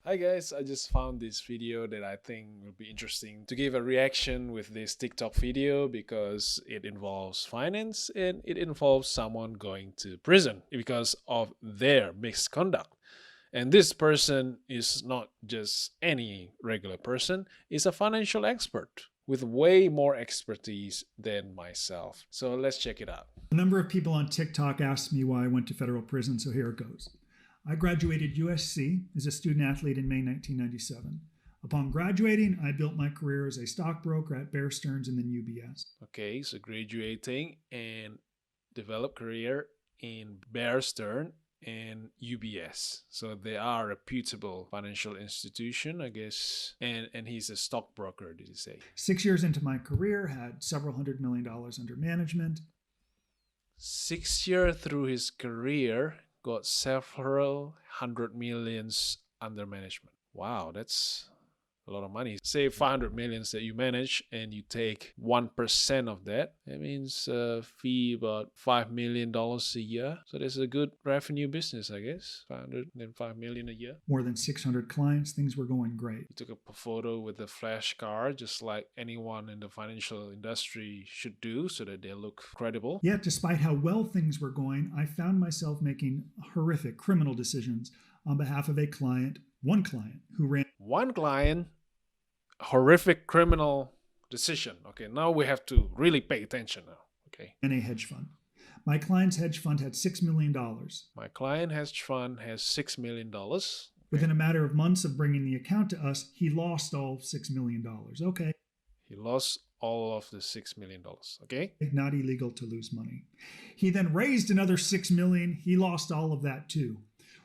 Hi guys, I just found this video that I think will be interesting to give a reaction with this TikTok video because it involves finance and it involves someone going to prison because of their misconduct. And this person is not just any regular person, is a financial expert with way more expertise than myself. So let's check it out. A number of people on TikTok asked me why I went to federal prison, so here it goes. I graduated USC as a student athlete in May 1997. Upon graduating, I built my career as a stockbroker at Bear Stearns and then UBS. Okay, so graduating and develop career in Bear Stearns and UBS. So they are a reputable financial institution, I guess. And he's a stockbroker, did you say? 6 years into my career, had several $100 million under management. 6 years through his career, got several hundred millions under management. Wow, that's a lot of money. Say 500 millions that you manage and you take 1% of that. That means fee about $5 million a year. So that's a good revenue business, I guess. 500 and then 5 million a year. More than 600 clients. Things were going great. You took a photo with a flash card, just like anyone in the financial industry should do so that they look credible. Yet, despite how well things were going, I found myself making horrific criminal decisions on behalf of one client who ran... One client? Horrific criminal decision. Okay, now we have to really pay attention now. Okay. And a hedge fund. My client's hedge fund had $6 million. My client hedge fund has $6 million. Within a matter of months of bringing the account to us, he lost all $6 million. Okay. He lost all of the $6 million. Okay. Not illegal to lose money. He then raised another $6 million. He lost all of that too.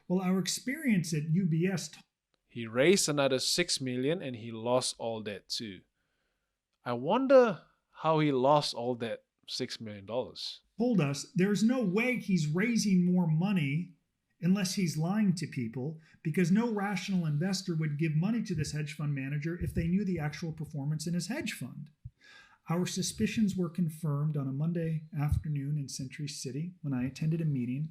Well, our experience at UBS... He raised another 6 million and he lost all that too. I wonder how he lost all that $6 million. Told us there's no way he's raising more money unless he's lying to people, because no rational investor would give money to this hedge fund manager if they knew the actual performance in his hedge fund. Our suspicions were confirmed on a Monday afternoon in Century City when I attended a meeting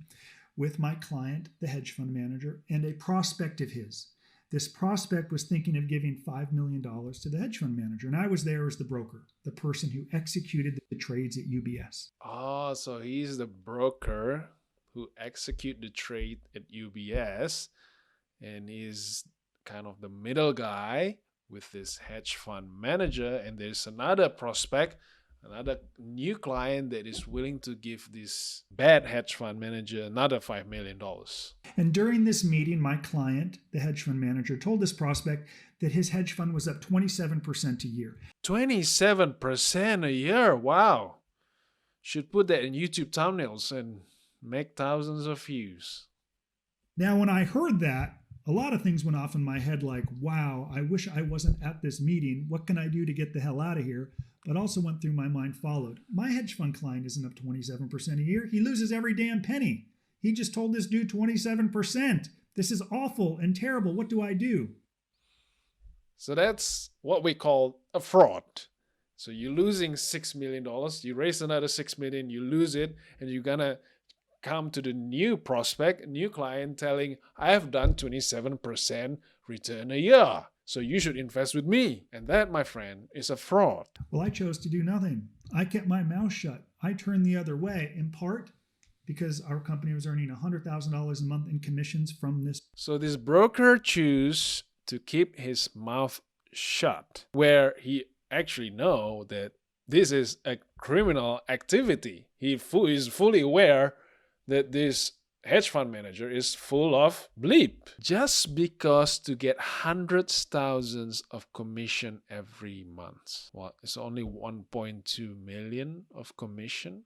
with my client, the hedge fund manager, and a prospect of his. This prospect was thinking of giving $5 million to the hedge fund manager, and I was there as the broker, the person who executed the trades at UBS. Oh, so he's the broker who execute the trade at UBS, and he's kind of the middle guy with this hedge fund manager, and there's another prospect, another new client that is willing to give this bad hedge fund manager another $5 million. And during this meeting, my client, the hedge fund manager, told this prospect that his hedge fund was up 27% a year. 27% a year? Wow. Should put that in YouTube thumbnails and make thousands of views. Now, when I heard that, a lot of things went off in my head like, wow, I wish I wasn't at this meeting. What can I do to get the hell out of here? But also went through my mind followed. My hedge fund client isn't up 27% a year. He loses every damn penny. He just told this dude 27%. This is awful and terrible. What do I do? So that's what we call a fraud. So you're losing $6 million. You raise another $6 million, you lose it, and you're going to come to the new prospect, new client telling, I have done 27% return a year. So you should invest with me. And that, my friend, is a fraud. Well, I chose to do nothing. I kept my mouth shut. I turned the other way, in part because our company was earning $100,000 a month in commissions from this. So this broker chose to keep his mouth shut, where he actually know that this is a criminal activity. He is fully aware that this hedge fund manager is full of bleep, just because to get hundreds thousands of commission every month. What, it's only 1.2 million of commission?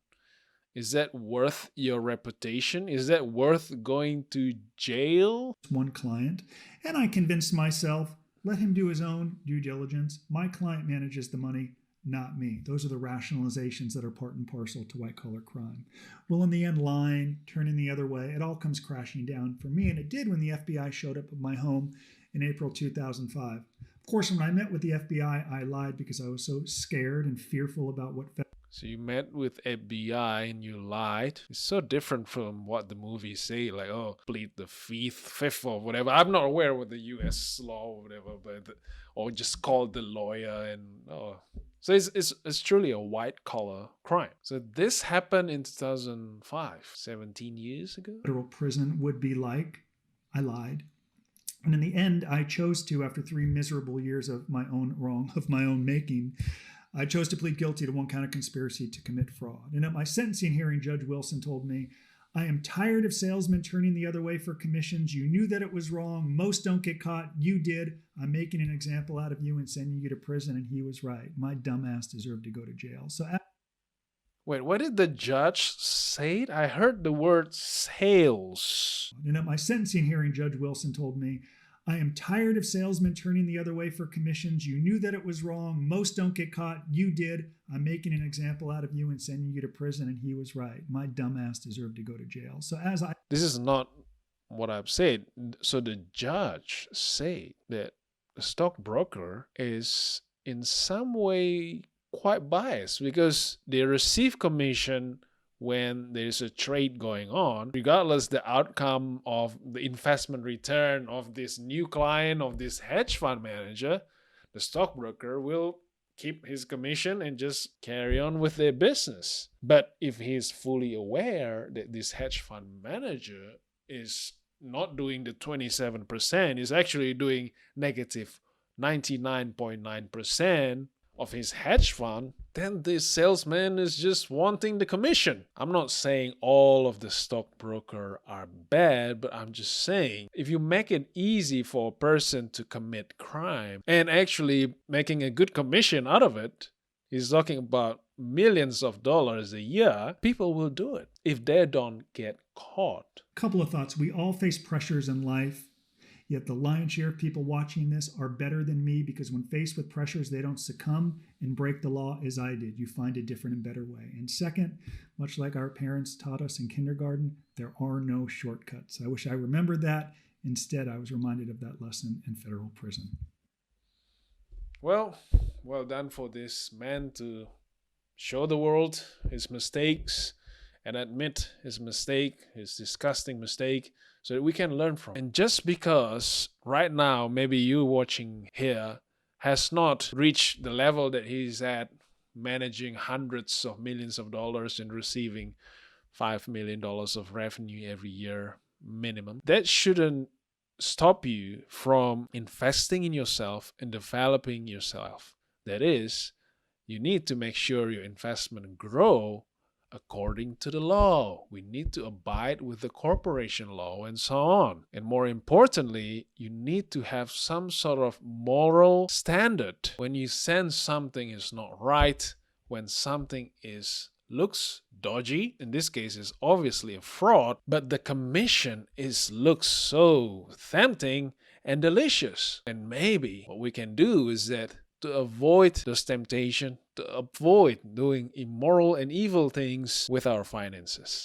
Is that worth your reputation? Is that worth going to jail? One client, and I convinced myself, let him do his own due diligence. My client manages the money, not me. Those are the rationalizations that are part and parcel to white-collar crime. Well, in the end, lying, turning the other way, it all comes crashing down for me, and it did when the FBI showed up at my home in April 2005. Of course, when I met with the FBI, I lied because I was so scared and fearful about what... So you met with FBI and you lied. It's so different from what the movies say, like, oh, plead the fifth or whatever. I'm not aware of the US law or whatever, but or just call the lawyer and So it's truly a white collar crime. So this happened in 2005, 17 years ago. Federal prison would be like. I lied. And in the end, I chose to, after 3 miserable years of my own making, I chose to plead guilty to one count of conspiracy to commit fraud. And at my sentencing hearing, Judge Wilson told me, I am tired of salesmen turning the other way for commissions. You knew that it was wrong. Most don't get caught. You did. I'm making an example out of you and sending you to prison. And he was right. My dumbass deserved to go to jail. So wait, what did the judge say? I heard the word sales. And at my sentencing hearing, Judge Wilson told me, I am tired of salesmen turning the other way for commissions. You knew that it was wrong. Most don't get caught. You did. I'm making an example out of you and sending you to prison. And he was right. My dumbass deserved to go to jail. So This is not what I've said. So the judge said that the stockbroker is in some way quite biased because they receive commission when there's a trade going on, regardless the outcome of the investment return of this new client, of this hedge fund manager, the stockbroker will keep his commission and just carry on with their business. But if he's fully aware that this hedge fund manager is not doing the 27%, is actually doing negative 99.9% of his hedge fund, then this salesman is just wanting the commission. I'm not saying all of the stockbrokers are bad, but I'm just saying if you make it easy for a person to commit crime and actually making a good commission out of it, he's talking about millions of dollars a year, people will do it if they don't get caught. Couple of thoughts. We all face pressures in life. Yet the lion's share of people watching this are better than me because when faced with pressures, they don't succumb and break the law as I did. You find a different and better way. And second, much like our parents taught us in kindergarten, there are no shortcuts. I wish I remembered that. Instead, I was reminded of that lesson in federal prison. Well done for this man to show the world his mistakes and admit his mistake, his disgusting mistake, so that we can learn from it. And just because right now, maybe you watching here has not reached the level that he's at, managing hundreds of millions of dollars and receiving $5 million of revenue every year minimum, that shouldn't stop you from investing in yourself and developing yourself. That is, you need to make sure your investment grow according to the law. We need to abide with the corporation law and so on. And more importantly, you need to have some sort of moral standard. When you sense something is not right, when something looks dodgy, in this case is obviously a fraud, but the commission looks so tempting and delicious. And maybe what we can do is that to avoid this temptation, to avoid doing immoral and evil things with our finances.